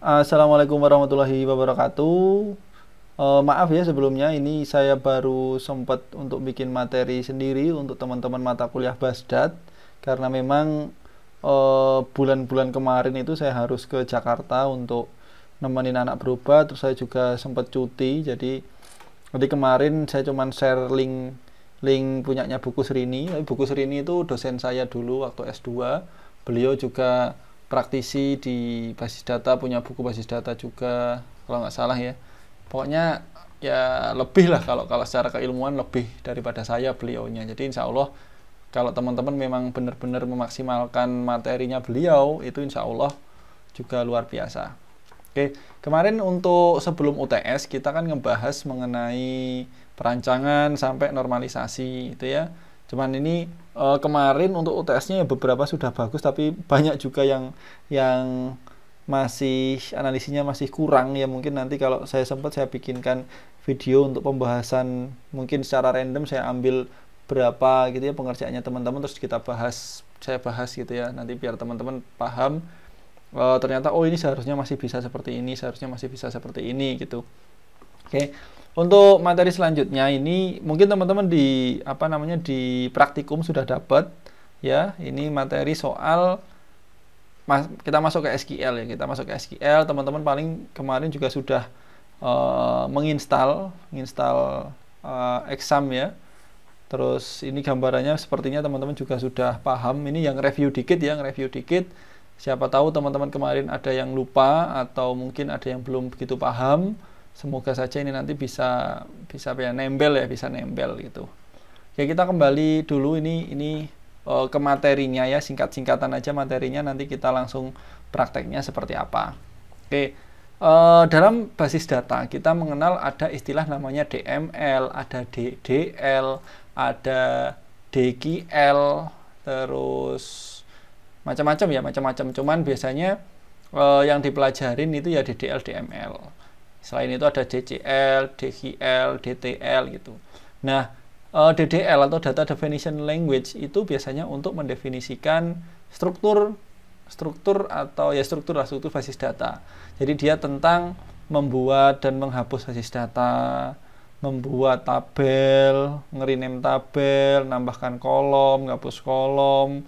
Assalamualaikum warahmatullahi wabarakatuh. Maaf ya sebelumnya, ini saya baru sempat untuk bikin materi sendiri untuk teman-teman mata kuliah Basdat karena memang bulan-bulan kemarin itu saya harus ke Jakarta untuk nemenin anak berobat, terus saya juga sempat cuti. Jadi kemarin saya cuman share link punyanya Buku Serini. Buku Serini itu dosen saya dulu waktu S2. Beliau juga praktisi di basis data, punya buku basis data juga kalau nggak salah ya. Pokoknya ya lebih lah, kalau kalau secara keilmuan lebih daripada saya beliaunya. Jadi insya Allah kalau teman-teman memang benar-benar memaksimalkan materinya beliau, itu insya Allah juga luar biasa. Oke, kemarin untuk sebelum UTS kita kan ngebahas mengenai perancangan sampai normalisasi itu ya. Cuman ini kemarin untuk UTS-nya ya beberapa sudah bagus, tapi banyak juga yang masih analisisnya masih kurang ya. Mungkin nanti kalau saya sempat saya bikinkan video untuk pembahasan, mungkin secara random saya ambil berapa gitu ya pengerjaannya teman-teman, terus kita bahas, saya bahas gitu ya, nanti biar teman-teman paham. Ternyata oh ini seharusnya masih bisa seperti ini, seharusnya masih bisa seperti ini gitu. Oke, untuk materi selanjutnya ini mungkin teman-teman di di praktikum sudah dapat ya. Ini materi soal kita masuk ke SQL ya, kita masuk ke SQL. Teman-teman paling kemarin juga sudah menginstal exam ya. Terus ini gambarannya sepertinya teman-teman juga sudah paham. Ini yang review dikit ya, review dikit. Siapa tahu teman-teman kemarin ada yang lupa atau mungkin ada yang belum begitu paham. Semoga saja ini nanti bisa ya, nempel ya, bisa nempel gitu. Ya kita kembali dulu ini ke materinya ya, singkat-singkatan aja materinya, nanti kita langsung prakteknya seperti apa. Oke, dalam basis data kita mengenal ada istilah namanya DML, ada DDL, ada DQL, terus macam-macam ya, macam-macam. Cuman biasanya yang dipelajarin itu ya DDL, DML. Selain itu ada DCL, DQL, DTL gitu. Nah, DDL atau Data Definition Language itu biasanya untuk mendefinisikan struktur atau ya struktur basis data. Jadi dia tentang membuat dan menghapus basis data, membuat tabel, nge-rename tabel, nambahkan kolom, ngapus kolom,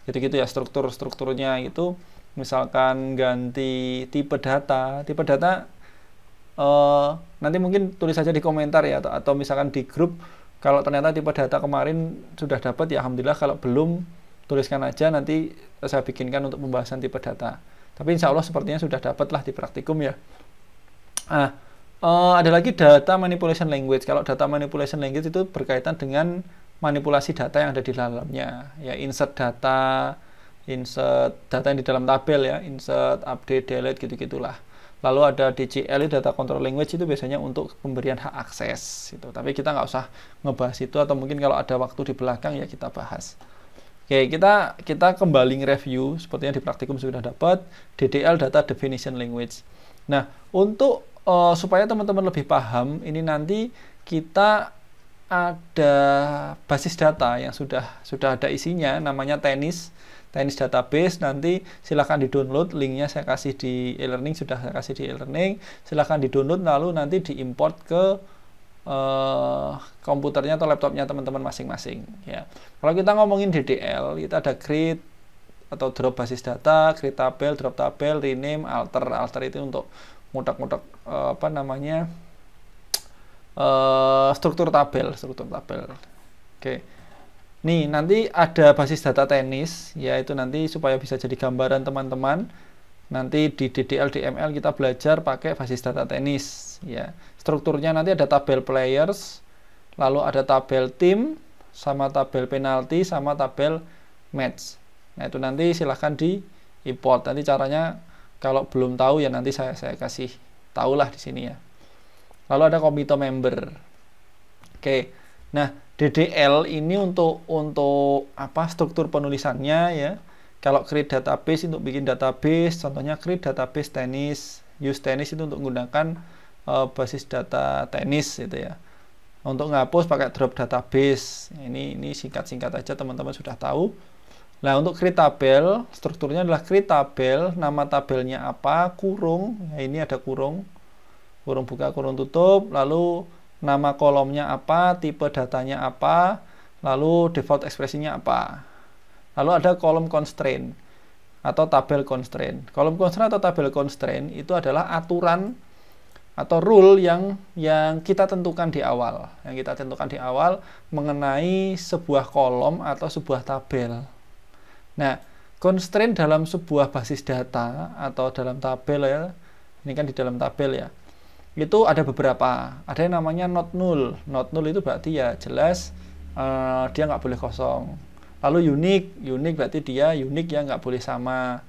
gitu-gitu ya strukturnya itu. Misalkan ganti tipe data nanti mungkin tulis saja di komentar ya, atau misalkan di grup kalau ternyata tipe data kemarin sudah dapat ya alhamdulillah, kalau belum tuliskan aja, nanti saya bikinkan untuk pembahasan tipe data. Tapi insya Allah sepertinya sudah dapat lah di praktikum ya. Ada lagi data manipulation language. Kalau data manipulation language itu berkaitan dengan manipulasi data yang ada di dalamnya ya, insert data yang di dalam tabel ya, insert, update, delete, gitu-gitulah. Lalu ada DCL, data control language, itu biasanya untuk pemberian hak akses gitu. Tapi kita nggak usah ngebahas itu, atau mungkin kalau ada waktu di belakang ya kita bahas. Oke, kita kembali nge-review sepertinya di praktikum sudah dapat DDL, data definition language. Nah, untuk supaya teman-teman lebih paham, ini nanti kita ada basis data yang sudah ada isinya, namanya tenis database. Nanti silahkan di-download, linknya saya kasih di e-learning, sudah saya kasih di e-learning. Silahkan di-download, lalu nanti di-import ke komputernya atau laptopnya teman-teman masing-masing ya. Kalau kita ngomongin DDL, kita ada create atau drop basis data, create tabel, drop tabel, rename, alter itu untuk ngutak-ngutak struktur tabel. Oke. Nih, nanti ada basis data tenis, yaitu nanti supaya bisa jadi gambaran teman-teman. Nanti di DDL, DML kita belajar pakai basis data tenis ya. Strukturnya nanti ada tabel players, lalu ada tabel tim, sama tabel penalti, sama tabel match. Nah, itu nanti silahkan di import. Nanti caranya kalau belum tahu ya nanti saya kasih tahulah di sini ya. Lalu ada komite member. Oke. Nah, DDL ini untuk apa? Struktur penulisannya ya. Kalau create database, untuk bikin database, contohnya create database tenis, use tenis itu untuk menggunakan basis data tenis gitu ya. Untuk ngapus pakai drop database. Ini singkat-singkat aja, teman-teman sudah tahu. Nah, untuk create tabel, strukturnya adalah create tabel, nama tabelnya apa, kurung, ya ini ada kurung, kurung buka, kurung tutup, lalu nama kolomnya apa, tipe datanya apa, lalu default ekspresinya apa. Lalu ada kolom constraint atau tabel constraint. Kolom constraint atau tabel constraint itu adalah aturan atau rule yang kita tentukan di awal. Yang kita tentukan di awal mengenai sebuah kolom atau sebuah tabel. Nah, constraint dalam sebuah basis data atau dalam tabel ya, ini kan di dalam tabel ya, itu ada beberapa. Ada yang namanya not null. Not null itu berarti ya jelas dia nggak boleh kosong. Lalu unique berarti dia unique ya, nggak boleh sama.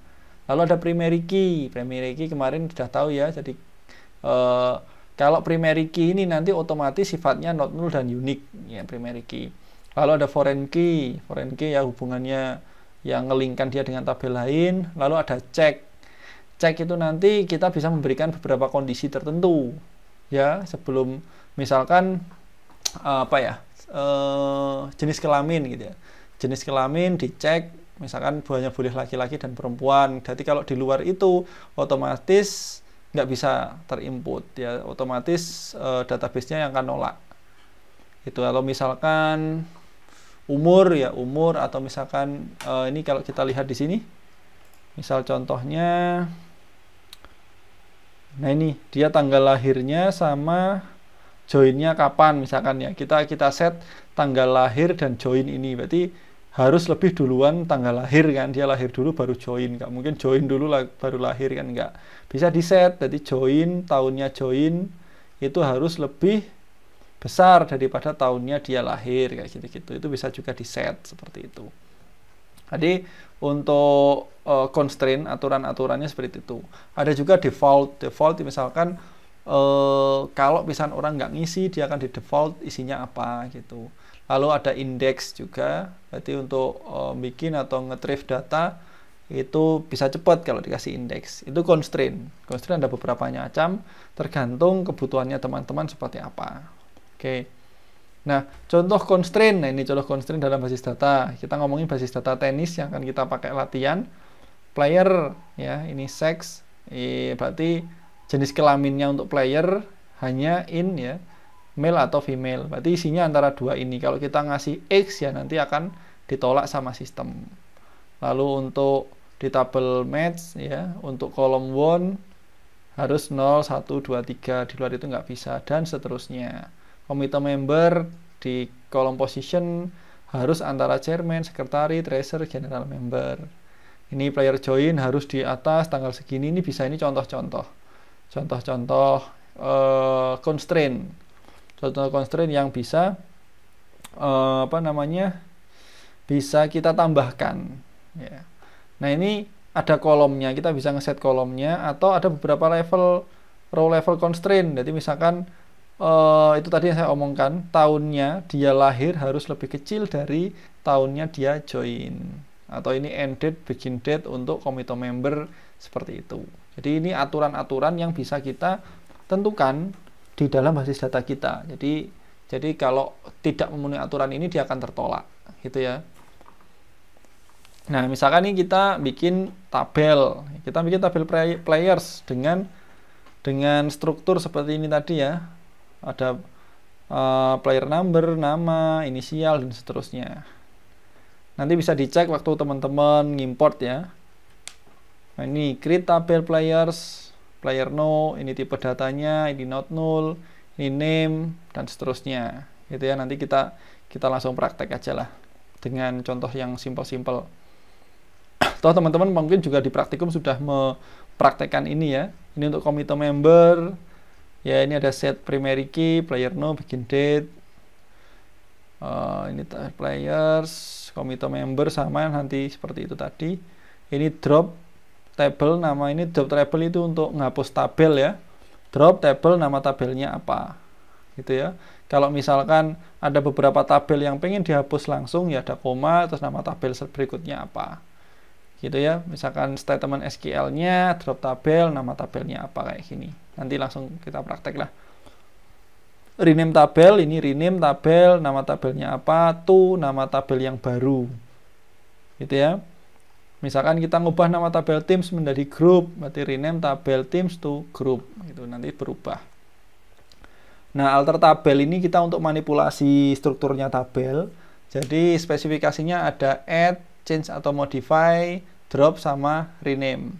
Lalu ada primary key. Primary key kemarin sudah tahu ya, jadi kalau primary key ini nanti otomatis sifatnya not null dan unique ya, primary key. Lalu ada foreign key ya hubungannya yang ngelingkan dia dengan tabel lain. Lalu ada check itu nanti kita bisa memberikan beberapa kondisi tertentu ya, sebelum misalkan jenis kelamin gitu ya, jenis kelamin dicek, misalkan hanya boleh laki-laki dan perempuan. Jadi kalau di luar itu otomatis nggak bisa terinput ya, otomatis database-nya yang akan nolak itu. Kalau misalkan umur ya umur, atau misalkan ini kalau kita lihat di sini, misal contohnya, nah ini dia tanggal lahirnya sama joinnya kapan misalkan ya, kita set tanggal lahir dan join ini, berarti harus lebih duluan tanggal lahir kan, dia lahir dulu baru join, nggak mungkin join dulu baru lahir kan, nggak bisa di set. Jadi join, tahunnya join itu harus lebih besar daripada tahunnya dia lahir, kayak gitu-gitu. Itu bisa juga di set seperti itu. Jadi untuk constraint, aturan-aturannya seperti itu. Ada juga default misalkan kalau misalkan orang nggak ngisi, dia akan di default isinya apa gitu. Lalu ada index juga, berarti untuk bikin atau nge-retrieve data itu bisa cepat kalau dikasih index. Itu constraint. Constraint ada beberapa macam, tergantung kebutuhannya teman-teman seperti apa. Oke. Nah, contoh constraint. Nah, ini contoh constraint dalam basis data. Kita ngomongin basis data tenis yang akan kita pakai latihan. Player ya, ini sex. Berarti jenis kelaminnya untuk player hanya in ya, male atau female. Berarti isinya antara dua ini. Kalau kita ngasih X ya nanti akan ditolak sama sistem. Lalu untuk di tabel match ya, untuk kolom one harus 0, 1, 2, 3. Di luar itu nggak bisa, dan seterusnya. Committee member di kolom position harus antara chairman, secretary, treasurer, general member. Ini player join harus di atas tanggal segini. Ini bisa, ini contoh-contoh constraint. Contoh constraint yang bisa bisa kita tambahkan ya. Nah, ini ada kolomnya, kita bisa ngeset kolomnya, atau ada beberapa level row level constraint. Jadi misalkan itu tadi yang saya omongkan, tahunnya dia lahir harus lebih kecil dari tahunnya dia join, atau ini end date, begin date untuk committee member, seperti itu. Jadi ini aturan-aturan yang bisa kita tentukan di dalam basis data kita. Jadi kalau tidak memenuhi aturan ini dia akan tertolak gitu ya. Nah, misalkan ini kita bikin tabel players dengan struktur seperti ini tadi ya. Ada player number, nama, inisial, dan seterusnya. Nanti bisa dicek waktu teman-teman ngimport ya. Nah, ini create tabel players, player no, ini tipe datanya, ini not null, ini name, dan seterusnya. Gitu ya, nanti kita langsung praktek aja lah dengan contoh yang simple-simple. Toh teman-teman mungkin juga di praktikum sudah mempraktekkan ini ya. Ini untuk committee member. Ya, ini ada set primary key, player no, begin date. Ini players, committee member sama nanti seperti itu tadi. Ini drop table, nama ini drop table itu untuk ngapus tabel ya. Drop table, nama tabelnya apa. Gitu ya. Kalau misalkan ada beberapa tabel yang pengen dihapus langsung ya ada koma, terus nama tabel berikutnya apa. Gitu ya. Misalkan statement SQL-nya drop tabel, nama tabelnya apa, kayak gini. Nanti langsung kita praktek lah. Rename tabel, ini rename tabel, nama tabelnya apa, to nama tabel yang baru. gitu ya. Misalkan kita ngubah nama tabel Teams menjadi group, berarti rename tabel Teams to group, gitu, nanti berubah. Nah, alter tabel ini kita untuk manipulasi strukturnya tabel. Jadi spesifikasinya ada add, change atau modify, drop sama rename,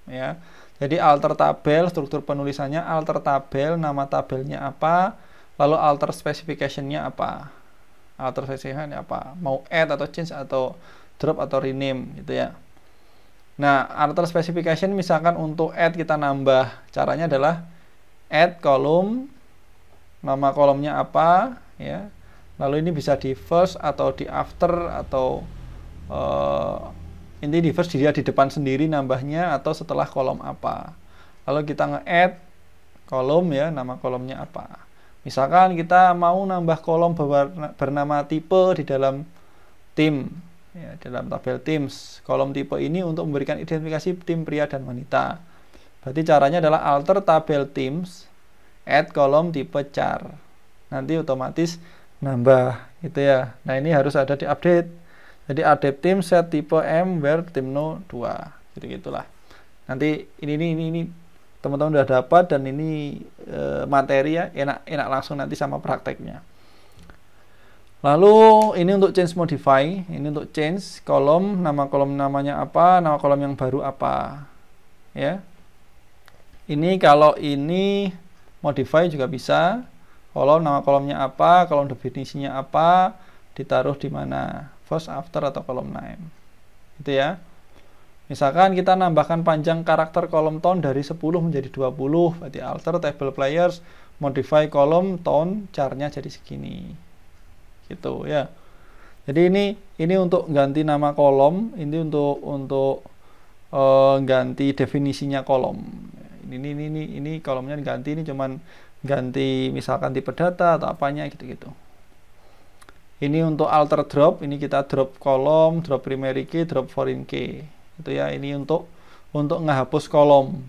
ya. Jadi alter tabel, struktur penulisannya alter tabel, nama tabelnya apa, lalu alter specification-nya apa. Alter specification-nya apa? Mau add atau change atau drop atau rename gitu ya. Nah, alter specification misalkan untuk add kita nambah, caranya adalah add kolom, nama kolomnya apa ya. Lalu ini bisa di first atau di after atau ini di first dia di depan sendiri nambahnya atau setelah kolom apa. Lalu kita nge-add kolom ya, nama kolomnya apa. Misalkan kita mau nambah kolom bernama tipe di dalam tim ya, dalam tabel Teams. Kolom tipe ini untuk memberikan identifikasi tim pria dan wanita. Berarti caranya adalah alter tabel Teams, add kolom tipe char. Nanti otomatis nambah gitu ya. Nah, ini harus ada di update. Jadi update Teams set tipe M where tim no 2. Gitu-gitulah. Nanti ini teman-teman udah dapat dan ini materi ya, enak langsung nanti sama prakteknya. Lalu ini untuk change modify, ini untuk change kolom, nama kolom namanya apa, nama kolom yang baru apa, ya. Ini kalau ini modify juga bisa, kolom nama kolomnya apa, kolom definisinya apa, ditaruh di mana, first, after atau kolom name, gitu ya. Misalkan kita nambahkan panjang karakter kolom tone dari 10 menjadi 20, berarti alter table players, modify kolom tone, charnya jadi segini. Gitu ya. Jadi ini untuk ganti nama kolom, ini untuk ganti definisinya kolom. Ini kolomnya diganti, ini cuman ganti misalkan tipe data atau apanya gitu-gitu. Ini untuk alter drop, ini kita drop kolom, drop primary key, drop foreign key. Itu ya, ini untuk ngehapus kolom.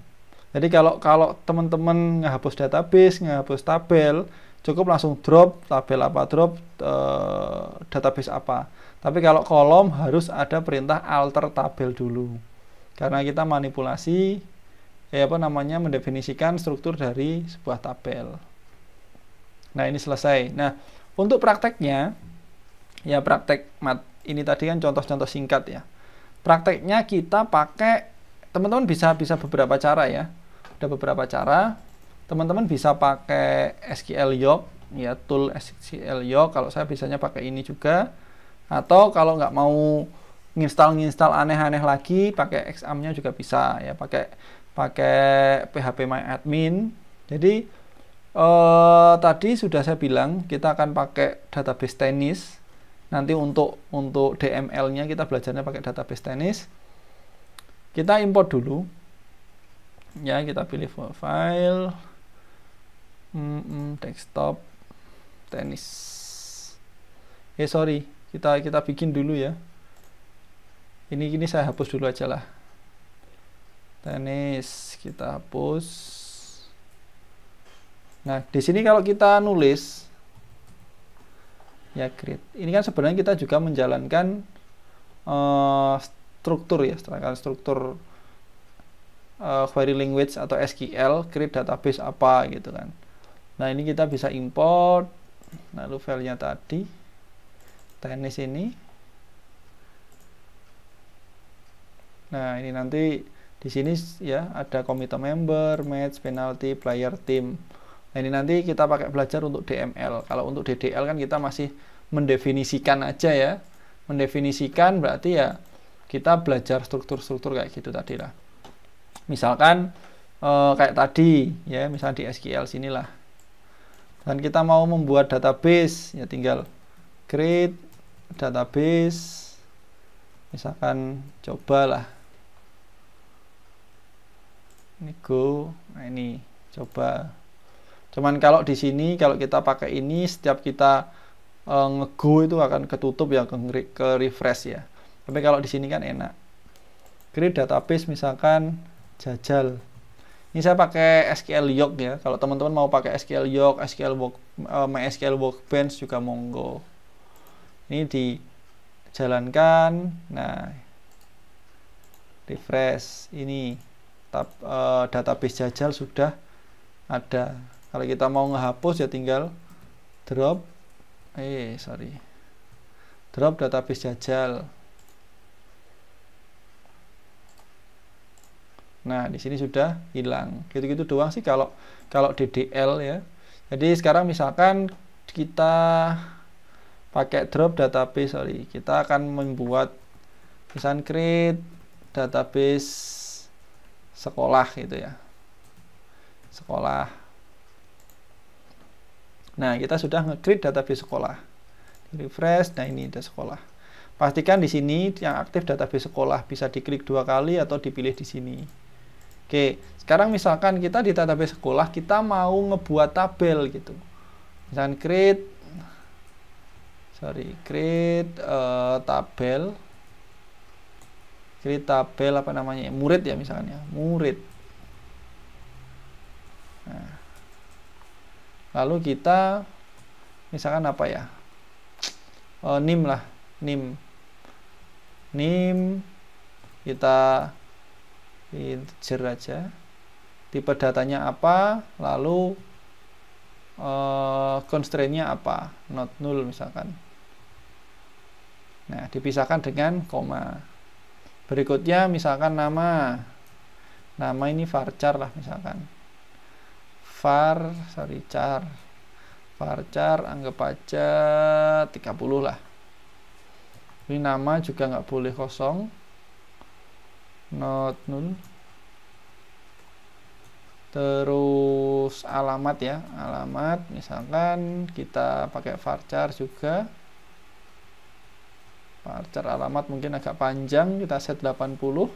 Jadi kalau teman-teman ngehapus database, ngehapus tabel, cukup langsung drop tabel apa, drop database apa. Tapi kalau kolom harus ada perintah alter tabel dulu. Karena kita manipulasi mendefinisikan struktur dari sebuah tabel. Nah, ini selesai. Nah, untuk prakteknya ya, ini tadi kan contoh-contoh singkat ya. Prakteknya kita pakai, teman-teman bisa beberapa cara ya. Ada beberapa cara. Teman-teman bisa pakai SQL Yoke ya, tool SQL Yoke. Kalau saya biasanya pakai ini juga. Atau kalau nggak mau nginstal aneh-aneh lagi, pakai XAML-nya juga bisa ya, pakai phpMyAdmin. Jadi tadi sudah saya bilang kita akan pakai database tenis. Nanti untuk DML-nya kita belajarnya pakai database tenis. Kita import dulu. Ya, kita pilih file. Desktop tenis. Sorry, kita bikin dulu ya. Ini saya hapus dulu aja lah. Tenis kita hapus. Nah, di sini kalau kita nulis ya create. Ini kan sebenarnya kita juga menjalankan struktur ya, struktur query language atau SQL, create database apa gitu kan. Nah, ini kita bisa import, lalu filenya tadi, tenis ini. Nah, ini nanti di sini ya ada committee member, match, penalty, player, team. Nah, ini nanti kita pakai belajar untuk DML. Kalau untuk DDL kan kita masih mendefinisikan aja ya. Mendefinisikan berarti ya kita belajar struktur-struktur kayak gitu tadi lah. Misalkan kayak tadi ya, misalnya di SQL sinilah. Dan kita mau membuat database, ya tinggal create database. Misalkan cobalah. Ini go. Nah, ini coba. Cuman kalau di sini kalau kita pakai ini, setiap kita nge-go itu akan ketutup ya, ke refresh ya. Tapi kalau di sini kan enak. Create database misalkan Jajal. Ini saya pakai SQL Yoke ya. Kalau teman-teman mau pakai SQL Yoke, MySQL Workbench juga monggo. Ini jalankan. Nah, refresh, ini database Jajal sudah ada. Kalau kita mau ngehapus ya tinggal drop drop database Jajal. Nah, di sini sudah hilang. Gitu-gitu doang sih kalau DDL ya. Jadi sekarang misalkan kita pakai drop database, kita akan membuat misalkan create database sekolah gitu ya. Sekolah. Nah, kita sudah nge-create database sekolah. Refresh, nah ini ada sekolah. Pastikan di sini yang aktif database sekolah, bisa diklik 2 kali atau dipilih di sini. Oke, sekarang misalkan kita di database sekolah, kita mau ngebuat tabel gitu. Misalkan create tabel apa namanya? Murid ya misalnya, murid. Nah, lalu kita misalkan apa ya? NIM lah, NIM kita integer aja, tipe datanya apa, lalu constraint-nya apa, not null misalkan. Nah, dipisahkan dengan koma. Berikutnya misalkan nama ini varchar lah misalkan, varchar anggap aja 30 lah. Ini nama juga nggak boleh kosong, not null. Terus alamat ya, alamat misalkan kita pakai varchar juga. Varchar alamat mungkin agak panjang, kita set 80.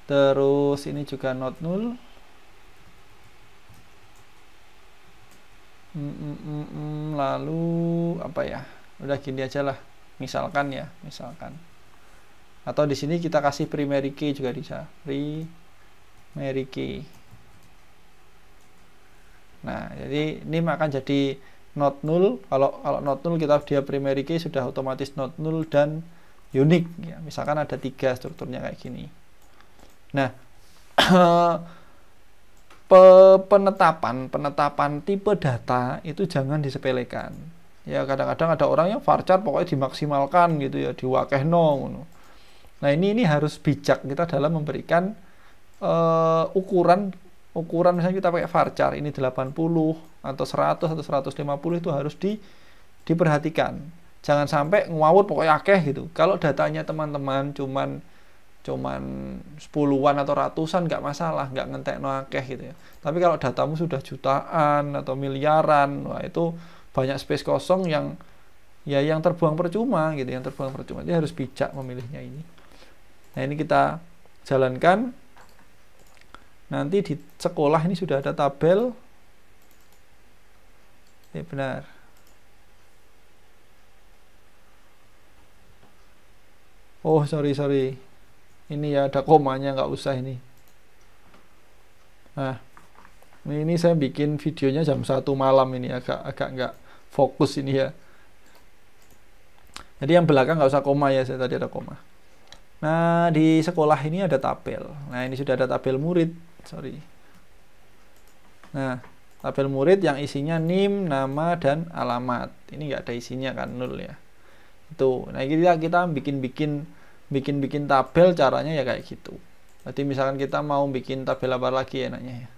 Terus ini juga not null. Lalu apa ya? Udah gini aja lah. Misalkan. Atau di sini kita kasih primary key juga bisa. Primary key. Nah, jadi ini akan jadi not null. Kalau not null dia primary key sudah otomatis not null dan unique ya. Misalkan ada 3 strukturnya kayak gini. Nah, penetapan tipe data itu jangan disepelekan. Ya kadang-kadang ada orang yang varchar pokoknya dimaksimalkan gitu ya, diwakehno. Nah, ini harus bijak kita dalam memberikan ukuran misalnya kita pakai varchar ini 80 atau 100 atau 150 itu harus diperhatikan. Jangan sampai ngawur pokoknya akeh gitu. Kalau datanya teman-teman cuman 10-an atau ratusan nggak masalah, nggak ngentekno akeh gitu ya. Tapi kalau datamu sudah jutaan atau miliaran, wah itu banyak space kosong yang terbuang percuma gitu, Jadi harus bijak memilihnya ini. Nah, ini kita jalankan. Nanti di sekolah ini sudah ada tabel. Ya benar. Oh, sorry. Ini ya ada komanya, nggak usah ini. Nah, ini saya bikin videonya jam 1 malam ini, agak nggak fokus ini ya. Jadi yang belakang nggak usah koma ya, saya tadi ada koma. Nah, di sekolah ini ada tabel. Nah, ini sudah ada tabel murid. Nah, tabel murid yang isinya NIM, nama, dan alamat. Ini nggak ada isinya kan, 0 ya. Itu. Nah, kita bikin tabel, caranya ya kayak gitu. Berarti misalkan kita mau bikin tabel apa lagi enaknya ya.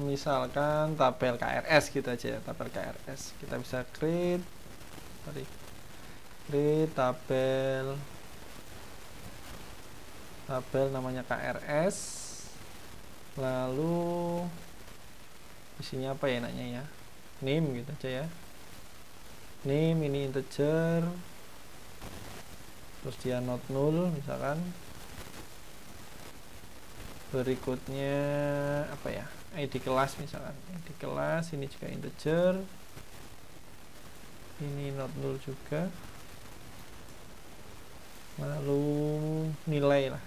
Misalkan tabel KRS gitu aja ya, tabel KRS. Kita bisa create tabel namanya KRS. Lalu isinya apa ya enaknya ya? NIM gitu aja ya. NIM ini integer. Terus dia not null misalkan. Berikutnya apa ya? ID kelas misalkan. ID kelas ini juga integer. Ini not null juga. Lalu nilai lah,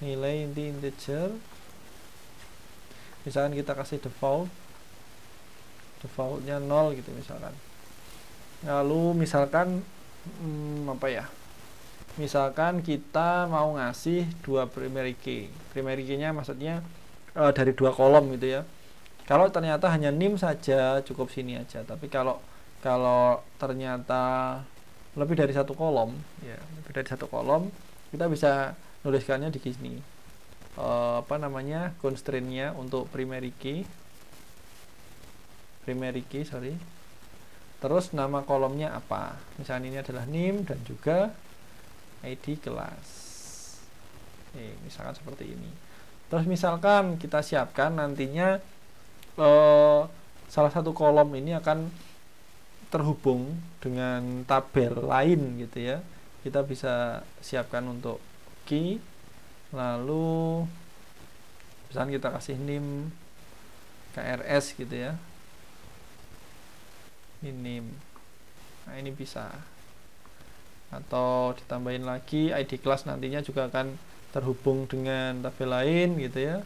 nilai ini integer. Misalkan kita kasih defaultnya 0 gitu misalkan. Lalu misalkan apa ya? Misalkan kita mau ngasih dua primary key. Primary key-nya maksudnya dari dua kolom gitu ya. Kalau ternyata hanya nim saja cukup sini aja. Tapi kalau ternyata lebih dari satu kolom, ya lebih dari satu kolom, kita bisa nuliskannya di sini. Apa namanya, constraint-nya untuk primary key, sorry. Terus nama kolomnya apa? Misalnya ini adalah nim dan juga ID kelas. Misalkan seperti ini. Terus misalkan kita siapkan nantinya salah satu kolom ini akan terhubung dengan tabel lain gitu ya. Kita bisa siapkan untuk key, lalu misalnya kita kasih nim KRS gitu ya, ini nim. Nah ini bisa, atau ditambahin lagi ID kelas, nantinya juga akan terhubung dengan tabel lain gitu ya,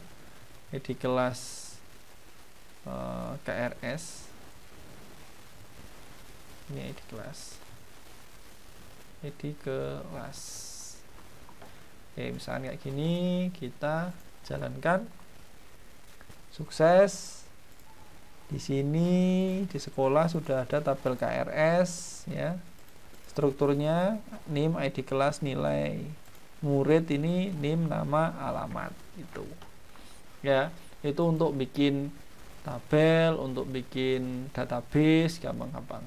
ID kelas KRS, ini ID kelas, oke, misalnya kayak gini kita jalankan, sukses. Di sini di sekolah sudah ada tabel KRS ya, strukturnya nim, ID kelas, nilai, murid, ini nim, nama, alamat, itu ya. Itu untuk bikin tabel, untuk bikin database, gampang-gampang.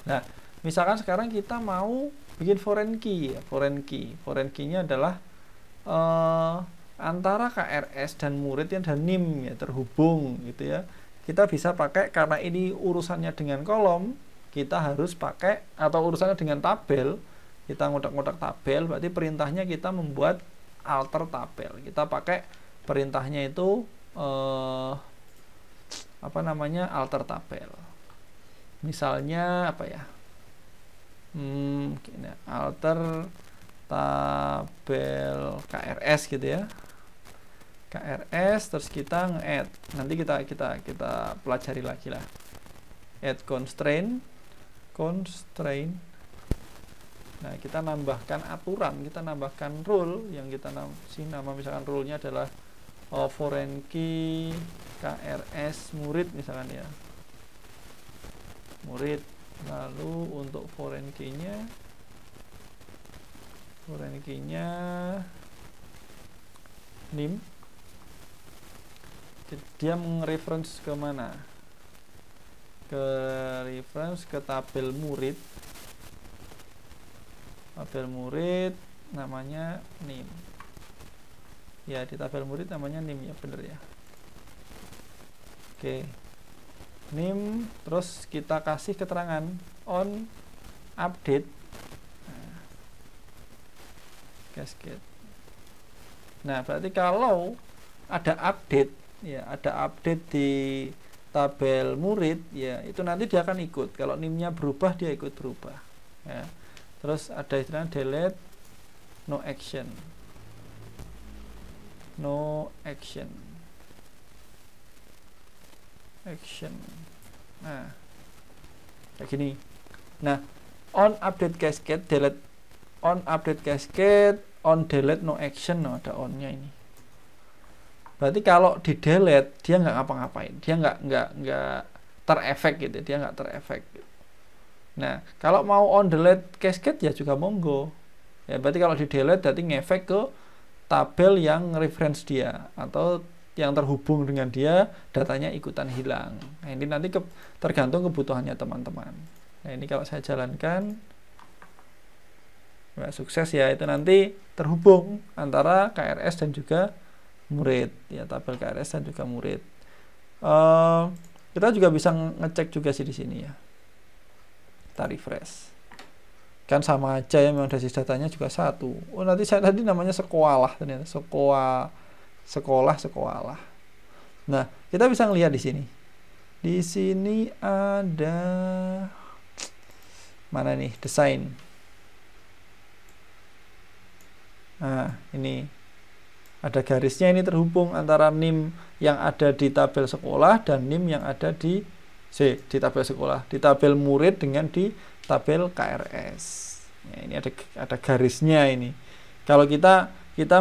Nah, misalkan sekarang kita mau bikin foreign key ya. Foreign key-nya adalah antara KRS dan murid yang dan nim ya, terhubung gitu ya. Kita bisa pakai, karena ini urusannya dengan kolom, kita harus pakai, atau urusannya dengan tabel, kita ngotak-ngotak tabel, berarti perintahnya kita membuat alter tabel. Kita pakai perintahnya itu apa namanya, alter tabel. Misalnya apa ya, alter tabel KRS gitu ya, KRS, terus kita nge-add, nanti kita pelajari lagi lah, add constraint. Nah, kita nambahkan aturan, kita nambahkan rule, yang kita nama misalkan rule-nya adalah foreign key KRS murid misalkan ya, murid. Lalu untuk foreign key-nya nim, dia mereference ke mana? Reference ke tabel murid. Tabel murid namanya nim. Ya, di tabel murid namanya nim ya, bener ya. Oke. Nim, terus kita kasih keterangan on update. Nah, cascade. Nah, berarti kalau ada update ya, ada update di tabel murid ya, itu nanti dia akan ikut. Kalau nimnya berubah, dia ikut berubah ya. Terus ada istilah delete no action. Nah, kayak gini. Nah, on update cascade, delete on update cascade, on delete no action. Nah, ada onnya ini. Berarti kalau di delete dia nggak ngapa-ngapain, dia nggak terefek gitu, dia nggak terefek. Nah, kalau mau on delete cascade ya juga monggo. Ya, berarti kalau di delete berarti ngefek ke tabel yang reference dia atau yang terhubung dengan dia, datanya ikutan hilang. Nah, ini nanti tergantung kebutuhannya teman-teman. Nah, ini kalau saya jalankan, ya, sukses ya, itu nanti terhubung antara KRS dan juga murid ya, tabel KRS dan juga murid. Kita juga bisa ngecek juga sih di sini ya. Kita refresh. Kan sama aja ya, memang basis datanya juga satu. Oh, nanti saya tadi namanya sekolah ternyata, sekolah. Nah, kita bisa ngelihat di sini. Di sini ada mana nih? Desain. Nah, ini ada garisnya, ini terhubung antara nim yang ada di tabel sekolah dan nim yang ada di Di tabel sekolah, di tabel murid dengan di tabel KRS. Ya, ini ada garisnya ini. Kalau kita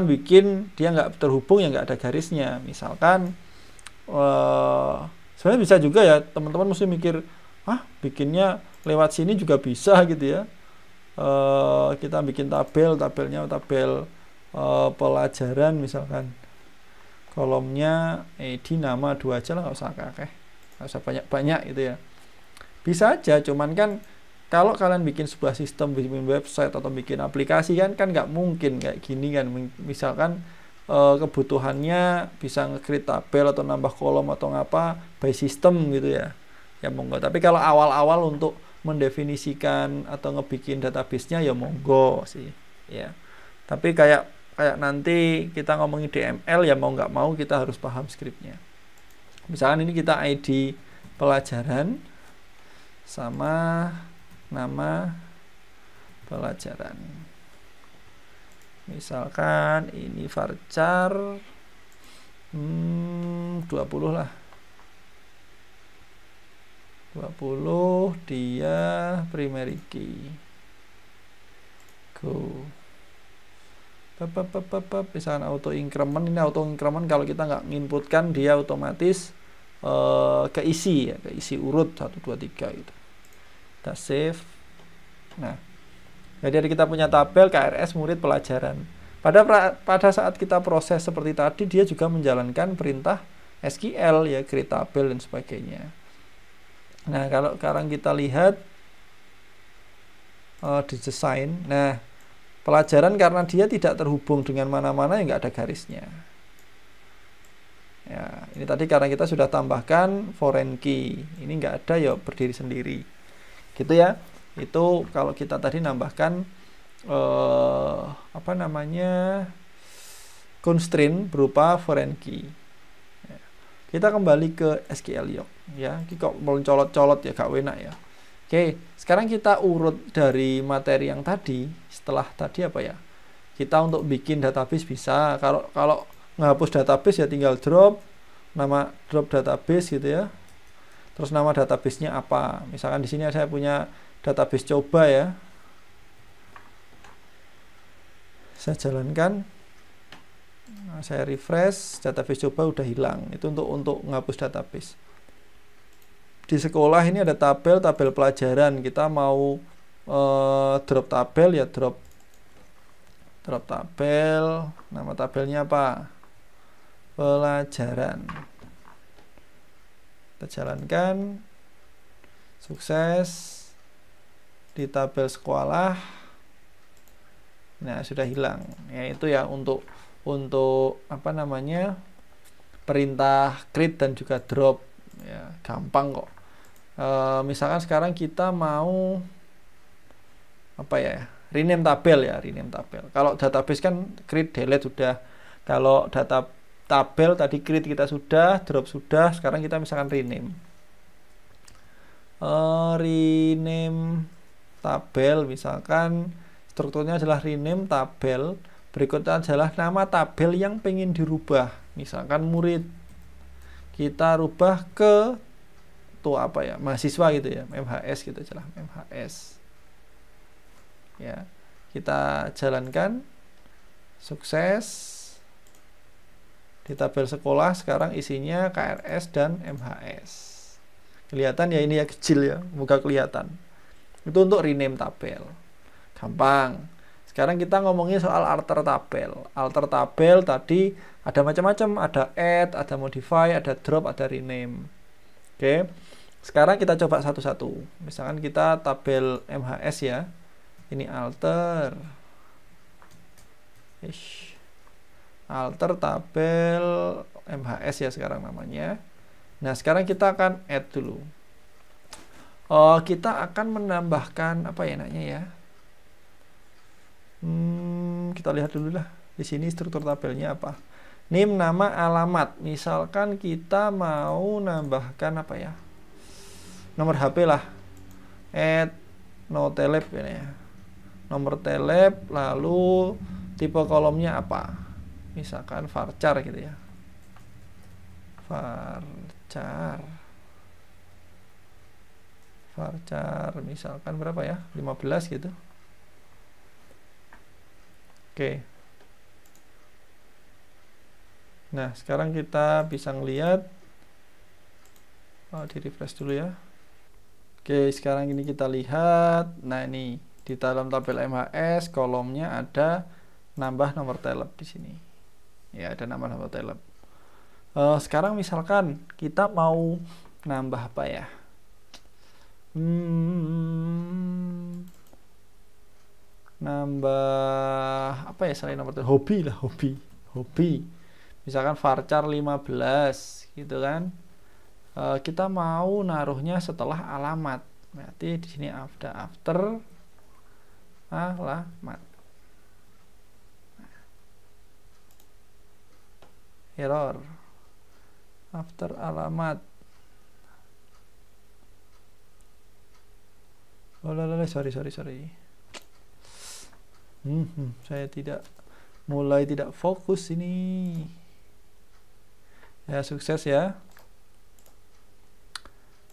bikin dia nggak terhubung ya nggak ada garisnya. Misalkan sebenarnya bisa juga ya, teman-teman mesti mikir, bikinnya lewat sini juga bisa gitu ya. Kita bikin tabelnya tabel pelajaran misalkan, kolomnya di nama 2 aja lah, nggak usah kakek, nggak usah banyak-banyak gitu ya. Bisa aja, cuman kan kalau kalian bikin sebuah sistem, bikin website atau bikin aplikasi kan nggak mungkin kayak gini kan. Misalkan kebutuhannya bisa nge-create tabel atau nambah kolom atau ngapa by system gitu ya, ya monggo. Tapi kalau awal-awal untuk mendefinisikan atau ngebikin database-nya ya monggo sih ya. Tapi kayak nanti kita ngomongin DML ya mau nggak mau kita harus paham scriptnya. Misalkan ini kita ID pelajaran sama nama pelajaran. Misalkan ini varchar 20 lah. 20 dia primary key. Go. Misalkan auto increment, ini auto increment kalau kita nggak nginputkan dia otomatis keisi ya, keisi urut 1 2 3 gitu. Kita save. Nah, jadi kita punya tabel KRS murid pelajaran. Pada saat kita proses seperti tadi, dia juga menjalankan perintah SQL ya, create tabel dan sebagainya. Nah, kalau sekarang kita lihat di desain, nah pelajaran karena dia tidak terhubung dengan mana-mana ya nggak ada garisnya. Ya, ini tadi karena kita sudah tambahkan foreign key, ini nggak ada ya berdiri sendiri. Gitu ya. Itu kalau kita tadi nambahkan constraint berupa foreign key. Ya. Kita kembali ke SQL yuk ya. Ini kok colot-colot ya gak enak ya. Oke, sekarang kita urut dari materi yang tadi. Setelah tadi apa ya? Kita untuk bikin database bisa. Kalau ngapus database ya tinggal drop nama database gitu ya. Terus nama database-nya apa? Misalkan di sini saya punya database coba ya. Saya jalankan. Nah, saya refresh, database coba udah hilang. Itu untuk ngapus database. Di sekolah ini ada tabel pelajaran. Kita mau drop tabel ya, drop tabel. Nama tabelnya apa? Pelajaran. Kita jalankan. Sukses. Di tabel sekolah. Nah, sudah hilang. Ya, itu ya untuk perintah create dan juga drop ya, gampang kok. Misalkan sekarang kita mau rename tabel ya, kalau database kan create delete sudah. Kalau tabel tadi create kita sudah, drop sudah, sekarang kita misalkan rename tabel, misalkan strukturnya adalah rename tabel, berikutnya adalah nama tabel yang pengen dirubah, misalkan murid, kita rubah ke mahasiswa gitu ya, MHS gitu aja lah, MHS ya. Kita jalankan, sukses. Di tabel sekolah sekarang isinya KRS dan MHS. Kelihatan ya, ini ya kecil ya, bukan kelihatan. Itu untuk rename tabel, gampang. Sekarang kita ngomongin soal alter tabel. Alter tabel tadi ada macam-macam, ada add, ada modify, ada drop, ada rename. Oke. Sekarang kita coba satu-satu. Misalkan kita tabel MHS ya. Ini alter. Alter tabel MHS ya sekarang namanya. Nah, sekarang kita akan add dulu. Kita akan menambahkan ya. Kita lihat dulu lah. Di sini struktur tabelnya apa? Name, nama, alamat. Misalkan kita mau nambahkan nomor HP lah. Add no telep ini ya. Nomor telep, lalu tipe kolomnya apa? Misalkan varchar gitu ya. Varchar. varchar misalkan berapa ya, 15 gitu. Oke. Nah, sekarang kita bisa ngelihat, di refresh dulu ya. Oke, sekarang ini kita lihat. Nah, ini di dalam tabel MHS kolomnya ada nambah nomor telep di sini. Ya, ada nambah nomor telep. Sekarang misalkan kita mau nambah apa ya? Nambah apa ya selain nomor telep? Hobi lah, hobi. Misalkan varchar 15 gitu kan. Kita mau naruhnya setelah alamat. Berarti di sini ada after alamat. Error. After alamat. Oh, sorry. Saya mulai tidak fokus ini. Ya, sukses ya.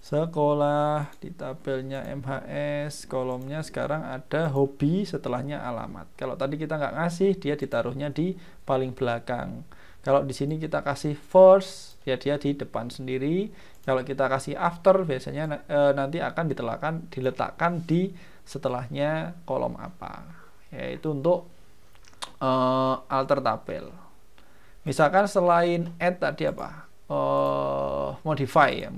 Sekolah di tabelnya MHS kolomnya sekarang ada hobi, setelahnya alamat. Kalau tadi kita nggak ngasih, dia ditaruhnya di paling belakang. Kalau di sini kita kasih first, ya dia di depan sendiri. Kalau kita kasih after, biasanya nanti akan diletakkan di setelahnya kolom apa, yaitu untuk alter tabel. Misalkan selain add tadi apa, modify.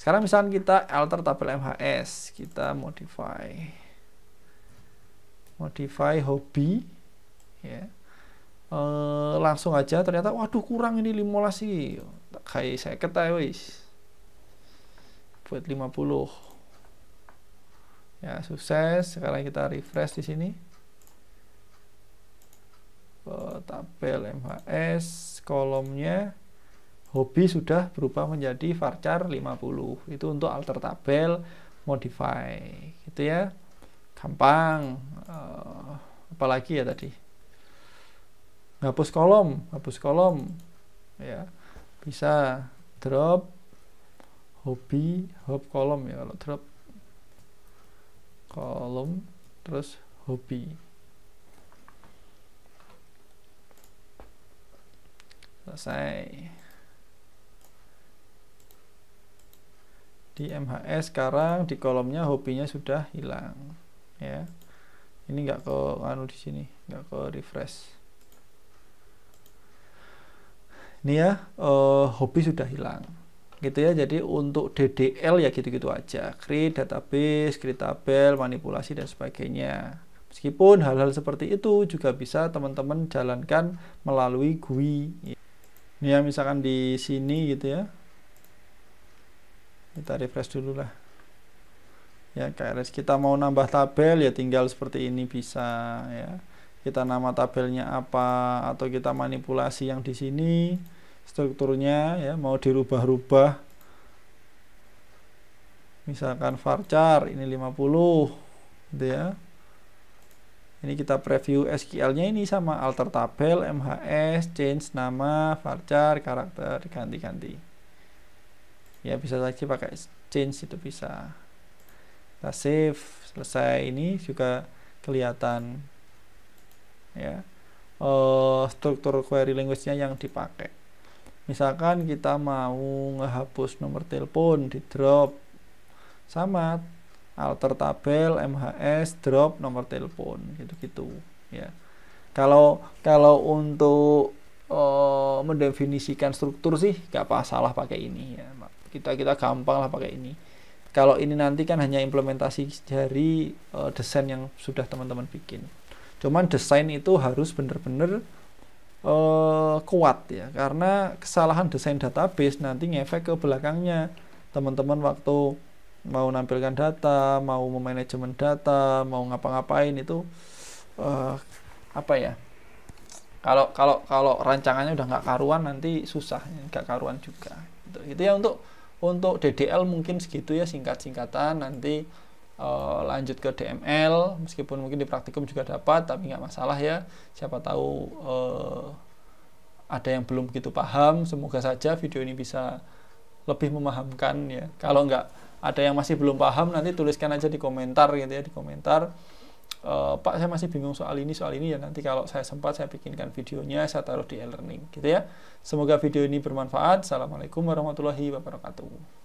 Sekarang misalkan kita alter tabel MHS, kita modify hobi, ya. Langsung aja ternyata, waduh kurang ini 15 sih, kayak saya ketahui buat 50. Ya, sukses. Sekarang kita refresh di sini. Tabel MHS kolomnya hobi sudah berubah menjadi varchar 50. Itu untuk alter tabel, modify gitu ya. Gampang. Apalagi ya tadi, hapus kolom ya, bisa drop hobi, hop kolom ya. Kalau drop kolom terus hobi, selesai. Di MHS sekarang di kolomnya hobinya sudah hilang ya. Ini nggak ke di sini, nggak ke refresh. Ini ya, hobi sudah hilang gitu ya. Jadi untuk DDL ya gitu-gitu aja, create database, create tabel, manipulasi dan sebagainya. Meskipun hal-hal seperti itu juga bisa teman-teman jalankan melalui GUI. Ini ya, misalkan di sini gitu ya, kita refresh dulu lah ya. KRS kita mau nambah tabel ya tinggal seperti ini bisa ya. Kita nama tabelnya apa, atau kita manipulasi yang di sini strukturnya ya, mau dirubah-rubah. Misalkan varchar ini 50 gitu ya. Ini kita preview SQL-nya ini sama alter tabel MHS, change nama, varchar, karakter, ganti-ganti. Ya bisa saja pakai change, itu bisa. Kita save, selesai. Ini juga kelihatan ya, struktur query language-nya yang dipakai. Misalkan kita mau ngehapus nomor telepon, di drop sama alter tabel MHS, drop nomor telepon, gitu-gitu ya. Kalau untuk mendefinisikan struktur sih nggak salah pakai ini ya. Kita gampang lah pakai ini. Kalau ini nanti kan hanya implementasi dari desain yang sudah teman-teman bikin. Cuman desain itu harus benar-benar kuat ya, karena kesalahan desain database nanti ngefek ke belakangnya. Teman-teman waktu mau nampilkan data, mau memanajemen data, mau ngapa-ngapain itu apa ya? Kalau rancangannya udah nggak karuan, nanti susah, nggak karuan juga. Gitu ya. Untuk DDL mungkin segitu ya, singkat-singkatan. Nanti lanjut ke DML, meskipun mungkin di praktikum juga dapat, tapi nggak masalah ya. Siapa tahu ada yang belum begitu paham. Semoga saja video ini bisa lebih memahamkan ya. Kalau nggak ada yang masih belum paham, nanti tuliskan aja di komentar gitu ya, di komentar. Pak, saya masih bingung soal ini ya, nanti kalau saya sempat saya bikinkan videonya, saya taruh di e-learning gitu ya. Semoga video ini bermanfaat. Assalamualaikum warahmatullahi wabarakatuh.